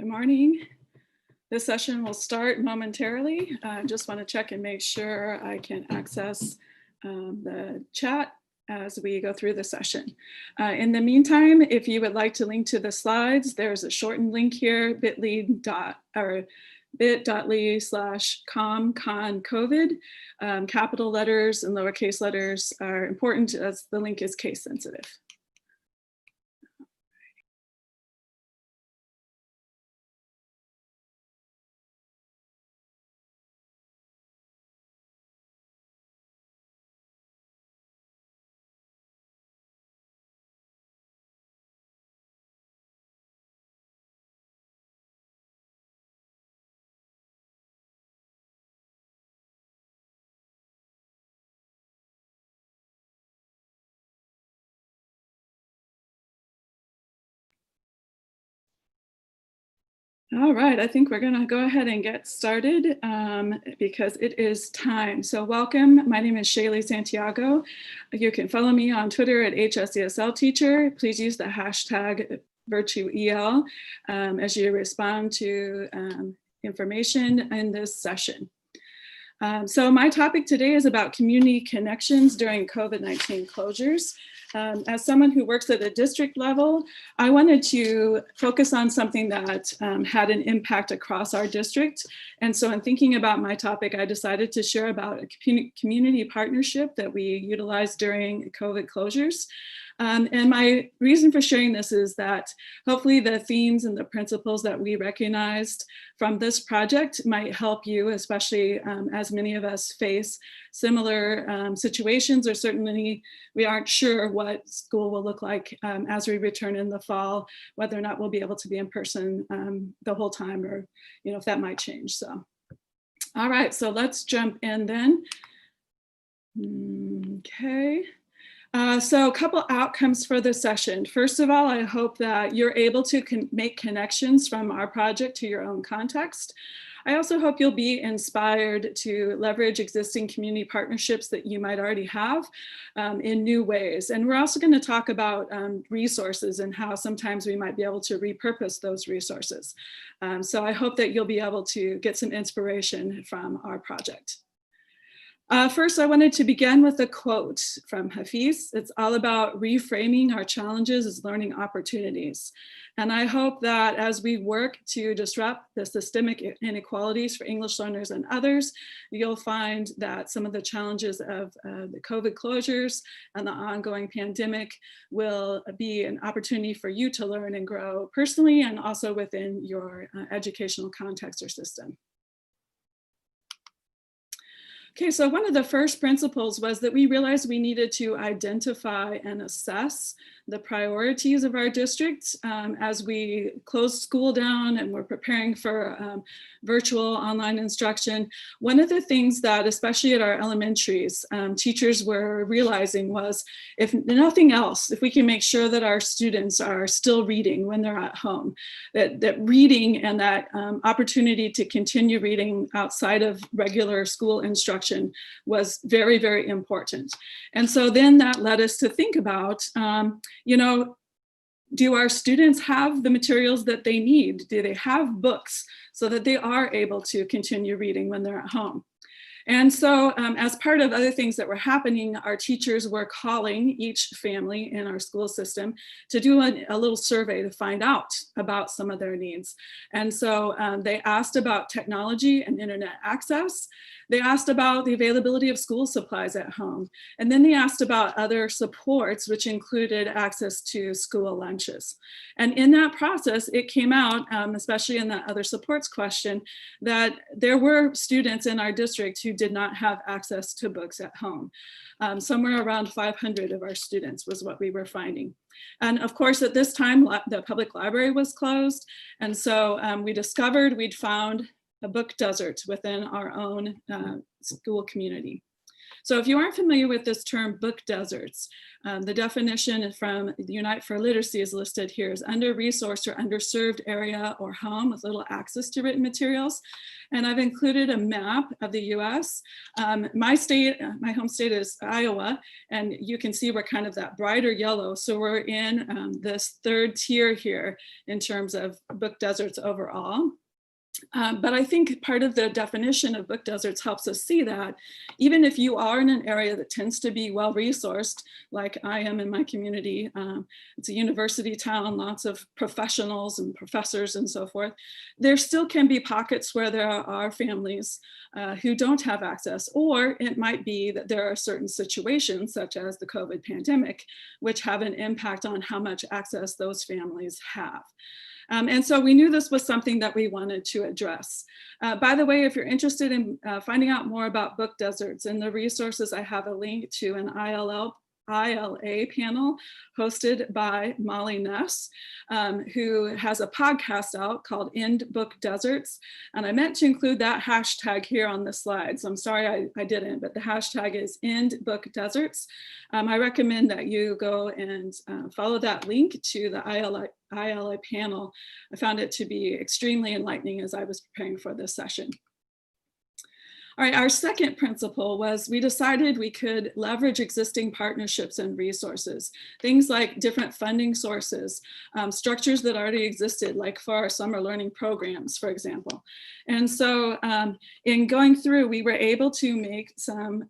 Good morning. This session will start momentarily. I just want to check and make sure I can access the chat as we go through the session. In the meantime, if you would like to link to the slides, there's a shortened link here, bit.ly/com/con-COVID. Capital letters and lowercase letters are important as the link is case sensitive. All right, I think we're going to go ahead and get started because it is time. So welcome, my name is Shaylee Santiago. You can follow me on Twitter at HSESLteacher. Please use the hashtag VirtueEL as you respond to information in this session. So my topic today is about community connections during COVID-19 closures. As someone who works at the district level, I wanted to focus on something that had an impact across our district. And so in thinking about my topic, I decided to share about a community partnership that we utilized during COVID closures. And my reason for sharing this is that hopefully the themes and the principles that we recognized from this project might help you, especially as many of us face similar situations, or certainly we aren't sure what school will look like as we return in the fall, whether or not we'll be able to be in person the whole time, or if that might change. So, all right, so let's jump in then. Okay. So a couple outcomes for the session. First of all, I hope that you're able to make connections from our project to your own context. I also hope you'll be inspired to leverage existing community partnerships that you might already have in new ways. And we're also going to talk about resources and how sometimes we might be able to repurpose those resources. So I hope that you'll be able to get some inspiration from our project. First, I wanted to begin with a quote from Hafiz. It's all about reframing our challenges as learning opportunities. And I hope that as we work to disrupt the systemic inequalities for English learners and others, you'll find that some of the challenges of the COVID closures and the ongoing pandemic will be an opportunity for you to learn and grow personally and also within your educational context or system. Okay, so one of the first principles was that we realized we needed to identify and assess the priorities of our district as we closed school down and we're preparing for virtual online instruction. One of the things that, especially at our elementaries, teachers were realizing was, if nothing else, if we can make sure that our students are still reading when they're at home, that reading and that opportunity to continue reading outside of regular school instruction was very, very important. And so then that led us to think about, do our students have the materials that they need? Do they have books so that they are able to continue reading when they're at home? And so as part of other things that were happening, our teachers were calling each family in our school system to do a little survey to find out about some of their needs. And so they asked about technology and internet access. They asked about the availability of school supplies at home. And then they asked about other supports, which included access to school lunches. And in that process, it came out, especially in that other supports question, that there were students in our district who did not have access to books at home. Somewhere around 500 of our students was what we were finding. And of course, at this time, the public library was closed. And so we discovered we'd found a book desert within our own school community. So if you aren't familiar with this term, book deserts, the definition from the Unite for Literacy is listed here as under-resourced or underserved area or home with little access to written materials. And I've included a map of the US. My home state is Iowa, and you can see we're kind of that brighter yellow. So we're in this third tier here in terms of book deserts overall. But I think part of the definition of book deserts helps us see that even if you are in an area that tends to be well-resourced, like I am in my community, it's a university town, lots of professionals and professors and so forth, there still can be pockets where there are families who don't have access, or it might be that there are certain situations such as the COVID pandemic, which have an impact on how much access those families have. And so we knew this was something that we wanted to address. By the way, if you're interested in finding out more about book deserts and the resources, I have a link to an ILA panel hosted by Molly Ness, who has a podcast out called End Book Deserts. And I meant to include that hashtag here on the slide, so I'm sorry I didn't, but the hashtag is End Book Deserts. I recommend that you go and follow that link to the ILA panel. I found it to be extremely enlightening as I was preparing for this session. All right, our second principle was we decided we could leverage existing partnerships and resources, things like different funding sources, structures that already existed, like for our summer learning programs, for example. And so in going through, we were able to make some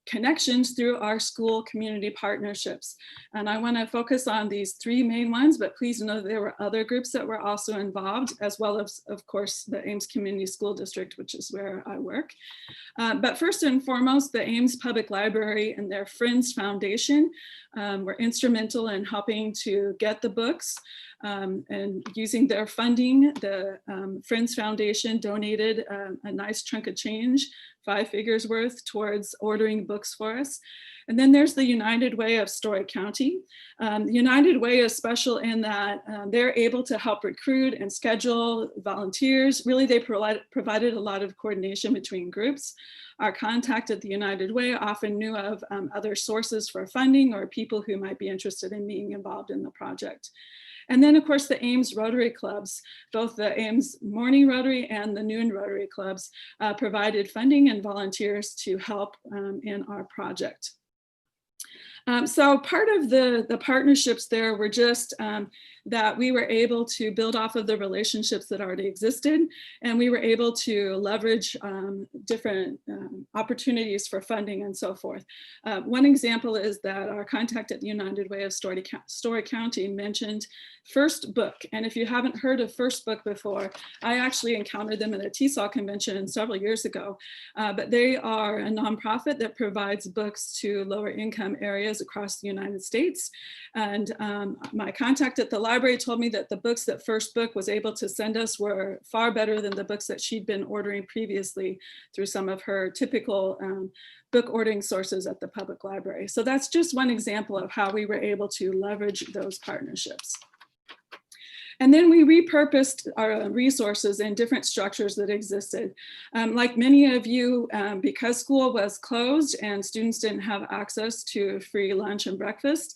connections through our school community partnerships. And I want to focus on these three main ones, but please know there were other groups that were also involved, as well as, of course, the Ames Community School District, which is where I work. But first and foremost, the Ames Public Library and their Friends Foundation were instrumental in helping to get the books. And using their funding, the Friends Foundation donated a nice chunk of change, 5 figures worth, towards ordering books for us. And then there's the United Way of Story County. The United Way is special in that they're able to help recruit and schedule volunteers. Really, they provided a lot of coordination between groups. Our contact at the United Way often knew of other sources for funding or people who might be interested in being involved in the project. And then, of course, the Ames Rotary Clubs, both the Ames Morning Rotary and the Noon Rotary Clubs provided funding and volunteers to help in our project. So part of the partnerships there were just that we were able to build off of the relationships that already existed, and we were able to leverage different opportunities for funding and so forth. One example is that our contact at the United Way of Story County mentioned First Book. And if you haven't heard of First Book before, I actually encountered them at a TESOL convention several years ago. But they are a nonprofit that provides books to lower income areas across the United States. And my contact at the library told me that the books that First Book was able to send us were far better than the books that she'd been ordering previously through some of her typical book ordering sources at the public library. So that's just one example of how we were able to leverage those partnerships. And then we repurposed our resources in different structures that existed. Like many of you, because school was closed and students didn't have access to free lunch and breakfast,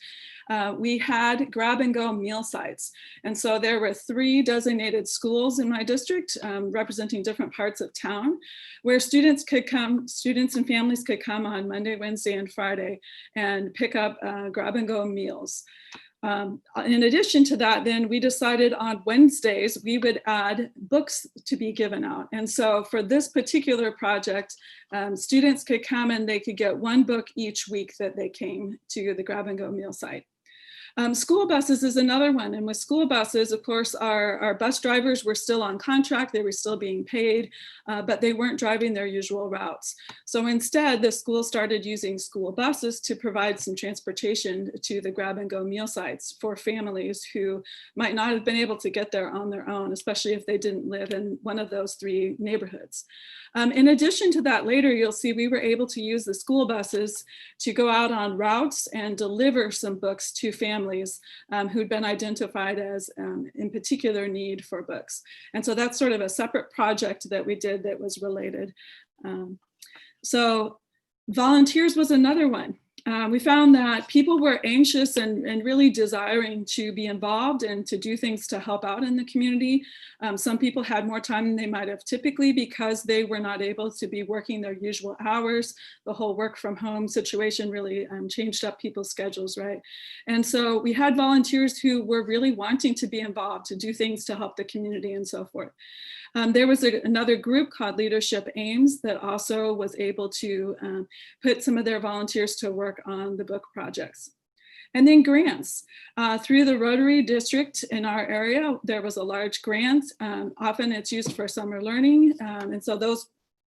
we had grab and go meal sites. And so there were 3 designated schools in my district representing different parts of town where students and families could come on Monday, Wednesday, and Friday and pick up grab and go meals. In addition to that, then we decided on Wednesdays, we would add books to be given out. And so for this particular project, students could come and they could get 1 book each week that they came to the grab and go meal site. School buses is another one. And with school buses, of course, our bus drivers were still on contract. They were still being paid, but they weren't driving their usual routes. So instead, the school started using school buses to provide some transportation to the grab and go meal sites for families who might not have been able to get there on their own, especially if they didn't live in one of those 3 neighborhoods. In addition to that, later you'll see we were able to use the school buses to go out on routes and deliver some books to families who'd been identified as in particular need for books. And so that's sort of a separate project that we did that was related. So Volunteers was another one. We found that people were anxious and really desiring to be involved and to do things to help out in the community. Some people had more time than they might have typically because they were not able to be working their usual hours. The whole work from home situation really changed up people's schedules, right? And so we had volunteers who were really wanting to be involved, to do things to help the community and so forth. There was another group called Leadership Aims that also was able to put some of their volunteers to work on the book projects. And then grants. Through the Rotary District in our area, there was a large grant. Often it's used for summer learning. And so those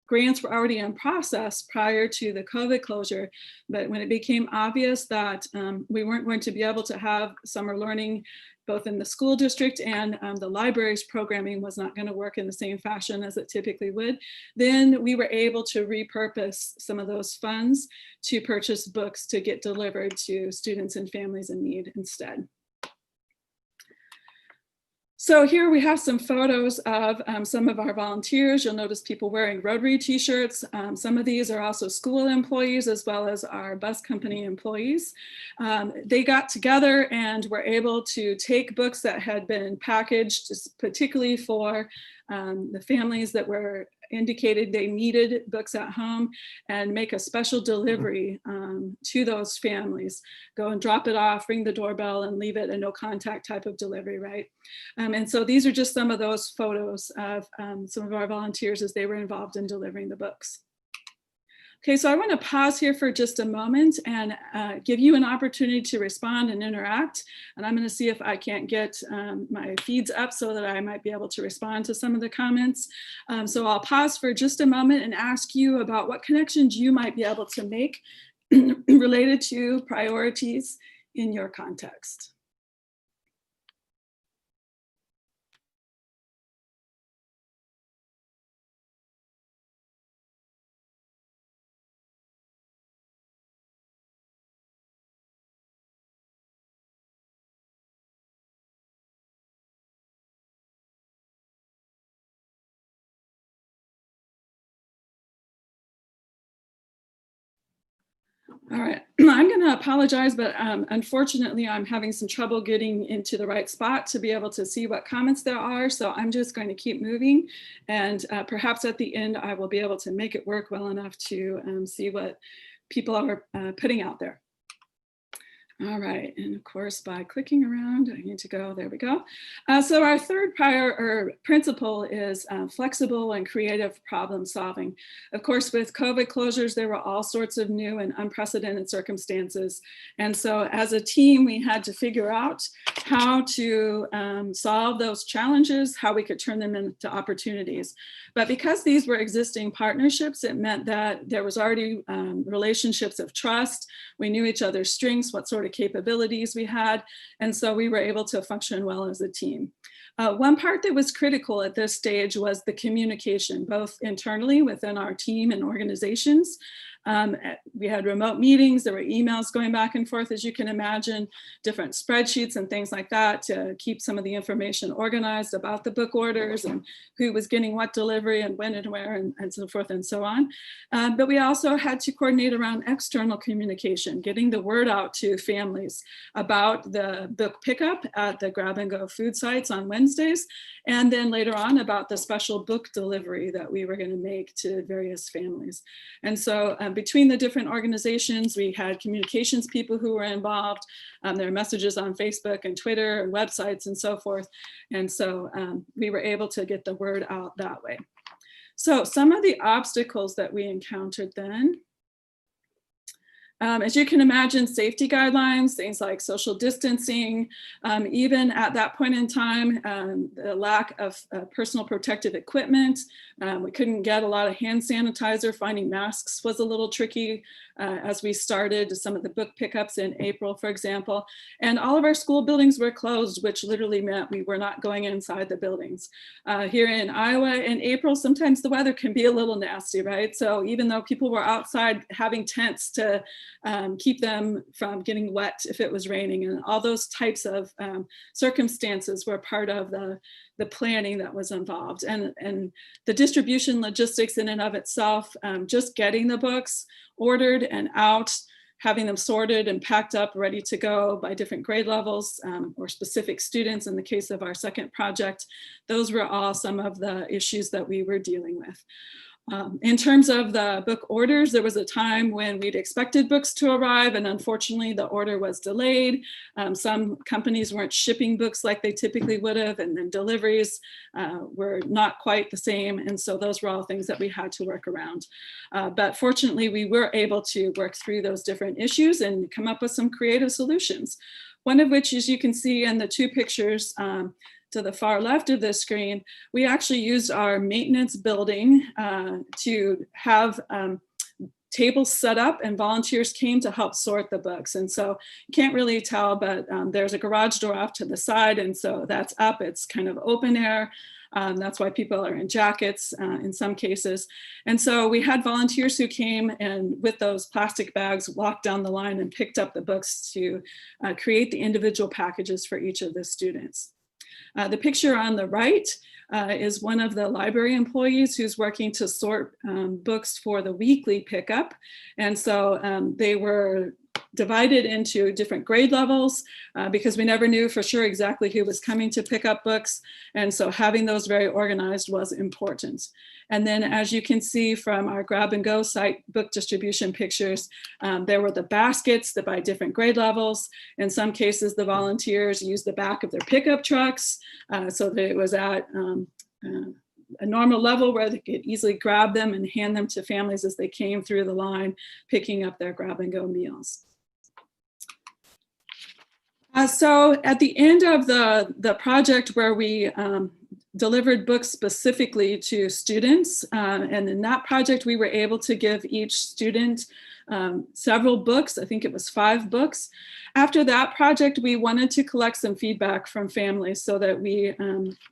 grants were already in process prior to the COVID closure. But when it became obvious that we weren't going to be able to have summer learning both in the school district and the library's programming was not going to work in the same fashion as it typically would, then we were able to repurpose some of those funds to purchase books to get delivered to students and families in need instead. So here we have some photos of some of our volunteers. You'll notice people wearing Rotary t-shirts. Some of these are also school employees as well as our bus company employees. They got together and were able to take books that had been packaged particularly for the families that were indicated they needed books at home and make a special delivery to those families. Go and drop it off, ring the doorbell and leave it, a no contact type of delivery, right? And so these are just some of those photos of some of our volunteers as they were involved in delivering the books. Okay, so I want to pause here for just a moment and give you an opportunity to respond and interact. And I'm going to see if I can't get my feeds up so that I might be able to respond to some of the comments. So I'll pause for just a moment and ask you about what connections you might be able to make related to priorities in your context. All right, I'm going to apologize, but unfortunately, I'm having some trouble getting into the right spot to be able to see what comments there are. So I'm just going to keep moving. And perhaps at the end, I will be able to make it work well enough to see what people are putting out there. All right, and of course, by clicking around, I need to go, there we go. So our third principle is flexible and creative problem solving. Of course, with COVID closures, there were all sorts of new and unprecedented circumstances. And so as a team, we had to figure out how to solve those challenges, how we could turn them into opportunities. But because these were existing partnerships, it meant that there was already relationships of trust. We knew each other's strengths, what sort of capabilities we had. And so we were able to function well as a team. One part that was critical at this stage was the communication, both internally within our team and organizations. We had remote meetings, there were emails going back and forth, as you can imagine, different spreadsheets and things like that to keep some of the information organized about the book orders and who was getting what delivery and when and where and so forth and so on. But we also had to coordinate around external communication, getting the word out to families about the book pickup at the grab and go food sites on Wednesdays, and then later on about the special book delivery that we were going to make to various families. And so between the different organizations, we had communications people who were involved. There are messages on Facebook and Twitter and websites and so forth. And so we were able to get the word out that way. So some of the obstacles that we encountered then, as you can imagine, safety guidelines, things like social distancing, even at that point in time, the lack of personal protective equipment. We couldn't get a lot of hand sanitizer. Finding masks was a little tricky as we started some of the book pickups in April, for example. And all of our school buildings were closed, which literally meant we were not going inside the buildings. Here in Iowa in April, sometimes the weather can be a little nasty, right? So even though people were outside having tents to keep them from getting wet if it was raining, and all those types of circumstances were part of the planning that was involved. And the distribution logistics in and of itself, just getting the books ordered and out, having them sorted and packed up, ready to go by different grade levels or specific students. In the case of our second project, those were all some of the issues that we were dealing with. In terms of the book orders, there was a time when we'd expected books to arrive, and unfortunately the order was delayed. Some companies weren't shipping books like they typically would have, and then deliveries were not quite the same. And so those were all things that we had to work around. But fortunately, we were able to work through those different issues and come up with some creative solutions. One of which, as you can see in the two pictures, to the far left of the screen, we actually used our maintenance building to have tables set up, and volunteers came to help sort the books. And so you can't really tell, but there's a garage door off to the side, and so that's up. It's kind of open air. That's why people are in jackets in some cases. And so we had volunteers who came and with those plastic bags walked down the line and picked up the books to create the individual packages for each of the students. The picture on the right is one of the library employees who's working to sort books for the weekly pickup. And so they were divided into different grade levels because we never knew for sure exactly who was coming to pick up books. And so having those very organized was important. And then as you can see from our grab and go site book distribution pictures, there were the baskets that by different grade levels. In some cases, the volunteers used the back of their pickup trucks so that it was at a normal level where they could easily grab them and hand them to families as they came through the line, picking up their grab and go meals. So at the end of the project where we delivered books specifically to students, and in that project we were able to give each student several books. I think it was 5 books. After that project, we wanted to collect some feedback from families so that we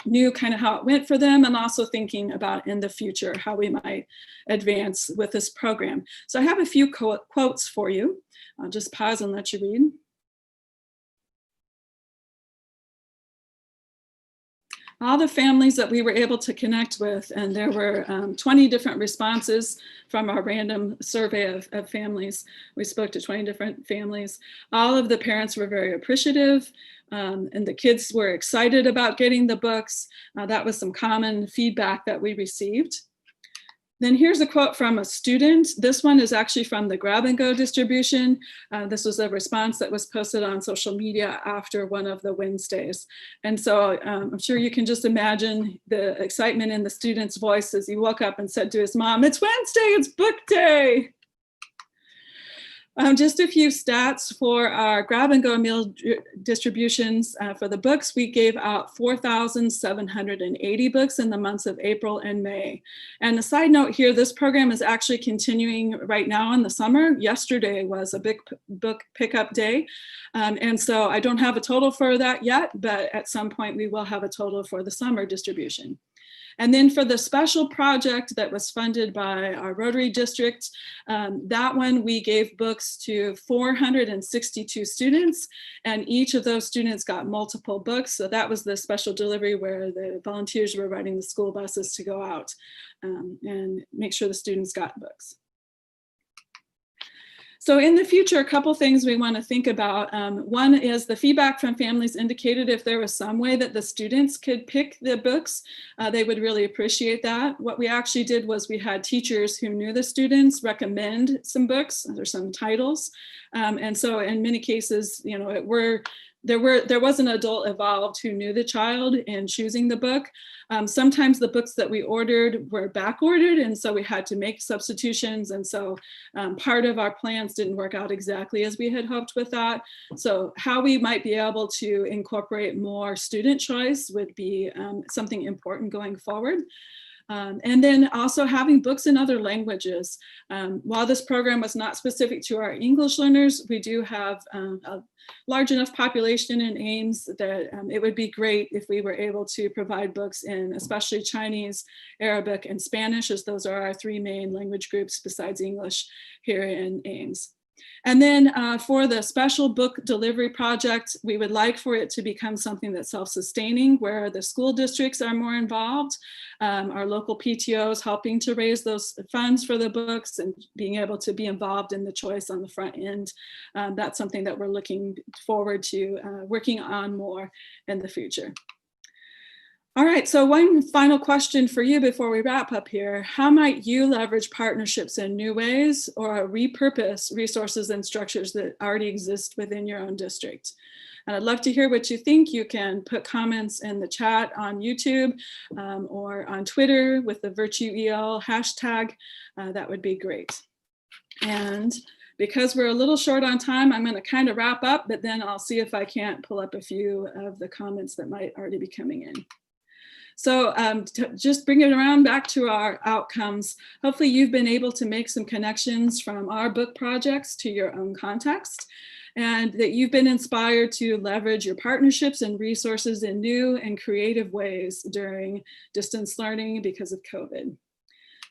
knew kind of how it went for them, and also thinking about in the future how we might advance with this program. So I have a few quotes for you. I'll just pause and let you read. All the families that we were able to connect with, and there were 20 different responses from our random survey of families. We spoke to 20 different families. All of the parents were very appreciative, and the kids were excited about getting the books. That was some common feedback that we received. Then here's a quote from a student. This one is actually from the grab and go distribution. This was a response that was posted on social media after one of the Wednesdays. And so I'm sure you can just imagine the excitement in the student's voice as he woke up and said to his mom, "It's Wednesday, it's book day." Just a few stats for our grab and go meal distributions. For the books, we gave out 4,780 books in the months of April and May. And a side note here, this program is actually continuing right now in the summer. Yesterday was a big book pickup day. And so I don't have a total for that yet, but at some point we will have a total for the summer distribution. And then for the special project that was funded by our Rotary District, that one we gave books to 462 students, and each of those students got multiple books. So that was the special delivery where the volunteers were riding the school buses to go out and make sure the students got books. So in the future, a couple things we want to think about. One is the feedback from families indicated if there was some way that the students could pick the books, they would really appreciate that. What we actually did was we had teachers who knew the students recommend some books or some titles. And so in many cases, you know, there was an adult involved who knew the child in choosing the book. Sometimes the books that we ordered were back ordered, and so we had to make substitutions. And so part of our plans didn't work out exactly as we had hoped with that. So how we might be able to incorporate more student choice would be something important going forward. And then also having books in other languages. While this program was not specific to our English learners, we do have a large enough population in Ames that it would be great if we were able to provide books in especially Chinese, Arabic, and Spanish, as those are our 3 main language groups besides English here in Ames. And then for the special book delivery project, we would like for it to become something that's self-sustaining, where the school districts are more involved, our local PTOs helping to raise those funds for the books and being able to be involved in the choice on the front end. That's something that we're looking forward to working on more in the future. All right, so one final question for you before we wrap up here. How might you leverage partnerships in new ways or repurpose resources and structures that already exist within your own district? And I'd love to hear what you think. You can put comments in the chat on YouTube or on Twitter with the VirtueEL hashtag. That would be great. And because we're a little short on time, I'm going to kind of wrap up, but then I'll see if I can't pull up a few of the comments that might already be coming in. So just bring it around back to our outcomes. Hopefully you've been able to make some connections from our book projects to your own context, and that you've been inspired to leverage your partnerships and resources in new and creative ways during distance learning because of COVID.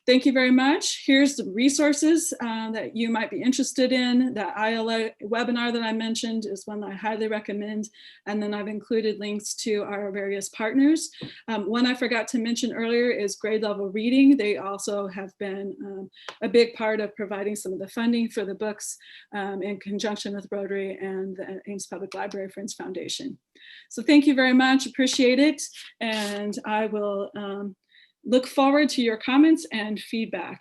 Thank you very much. Here's the resources that you might be interested in. That ILA webinar that I mentioned is one that I highly recommend. And then I've included links to our various partners. One I forgot to mention earlier is grade level reading. They also have been a big part of providing some of the funding for the books in conjunction with Rotary and the Ames Public Library Friends Foundation. So thank you very much, appreciate it. And I will look forward to your comments and feedback.